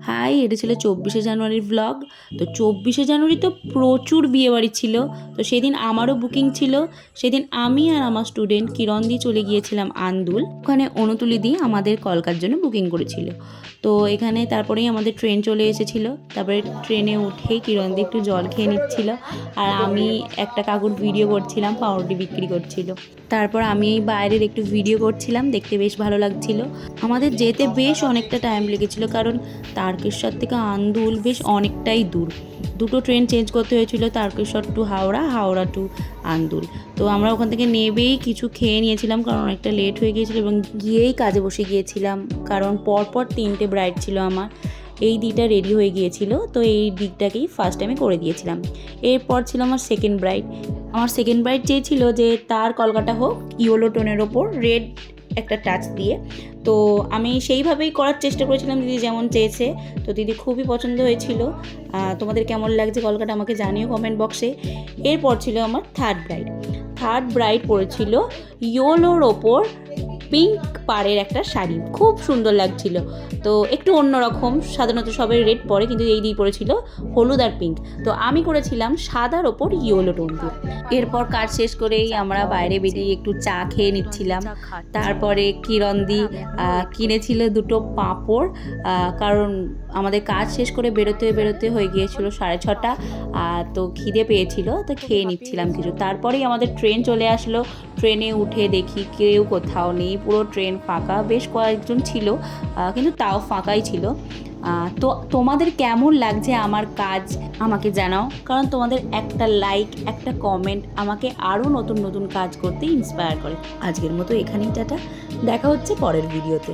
High, এটা ছিল 24শে জানুয়ারির ব্লগ। তো 24শে জানুয়ারি তো প্রচুর বিয়েবাড়ি ছিল। তো সেদিন আমারও বুকিং ছিল। সেদিন আমি আর আমার স্টুডেন্ট কিরণদি চলে গিয়েছিলাম আন্দুল। ওখানে অনুতুলিদি আমাদের কলকার জন্য বুকিং করেছিল। তো এখানে তারপরেই আমাদের ট্রেন চলে এসেছিলো। তারপরে ট্রেনে উঠেই কিরণদি একটু জল খেয়ে নিচ্ছিল, আর আমি একটা কাকুর ভিডিও করছিলাম, পাউরুটি বিক্রি করছিল। তারপর আমি এই বাইরের একটু ভিডিও করছিলাম, দেখতে বেশ ভালো লাগছিল। আমাদের যেতে বেশ অনেকটা টাইম লেগেছিল, কারণ তারকেশ্বর থেকে আন্দুল বেশ অনেকটাই দূর। দুটো ট্রেন চেঞ্জ করতে হয়েছিল, তারকেশ্বর টু হাওড়া, হাওড়া টু আন্দুল। তো আমরা ওখান থেকে নেবেই কিছু খেয়ে নিয়েছিলাম, কারণ অনেকটা লেট হয়ে গিয়েছিলো, এবং গিয়েই কাজে বসে গিয়েছিলাম, কারণ পরপর 3টে ব্রাইড ছিল আমার। এই দিকটা রেডি হয়ে গিয়েছিল, তো এই দিকটাকেই ফার্স্ট টাইমে করে দিয়েছিলাম। এরপর ছিল আমার সেকেন্ড ব্রাইড। আমার সেকেন্ড ব্রাইড চেয়েছিল যে তার কলকাটা হোক ইয়েলো টোনের ওপর রেড একটা টাচ দিয়ে। তো আমি সেইভাবেই করার চেষ্টা করেছিলাম, দিদি যেমন চেয়েছে। তো দিদি খুবই পছন্দ হয়েছিল। তোমাদের কেমন লাগছে কলকাটা আমাকে জানিও কমেন্ট বক্সে। এরপর ছিল আমার থার্ড ব্রাইড। থার্ড ব্রাইড পরেছিল ইয়েলোর ওপর পিঙ্ক পাড়ের একটা শাড়ি, খুব সুন্দর লাগছিল। তো একটু অন্যরকম, সাধারণত সবাই রেড পরে, কিন্তু এই দিয়ে পরেছিল হলুদ আর পিঙ্ক। তো আমি করেছিলাম সাদার ওপর ইয়েলো টোন দিয়ে। এরপর কাজ শেষ করেই আমরা বাইরে বেরিয়ে একটু চা খেয়ে নিচ্ছিলাম। তারপরে কিরণদি কিনেছিল দুটো পাঁপড়, কারণ আমাদের কাজ শেষ করে বেরোতে হয়ে গিয়েছিল 6:30। তো খিদে পেয়েছিল, তো খেয়ে নিচ্ছিলাম কিছু। তারপরেই আমাদের ট্রেন চলে আসলো। ট্রেনে উঠে দেখি কেউ কোথাও নেই, পুরো ট্রেন ফাঁকা। বেশ কয়েকজন ছিল, কিন্তু তাও ফাঁকাই ছিল। তো তোমাদের কেমন লাগছে আমার কাজ আমাকে জানাও, কারণ তোমাদের একটা লাইক, একটা কমেন্ট আমাকে আরও নতুন নতুন কাজ করতে ইন্সপায়ার করে। আজকের মতো এখানেই টাটা, দেখা হচ্ছে পরের ভিডিওতে।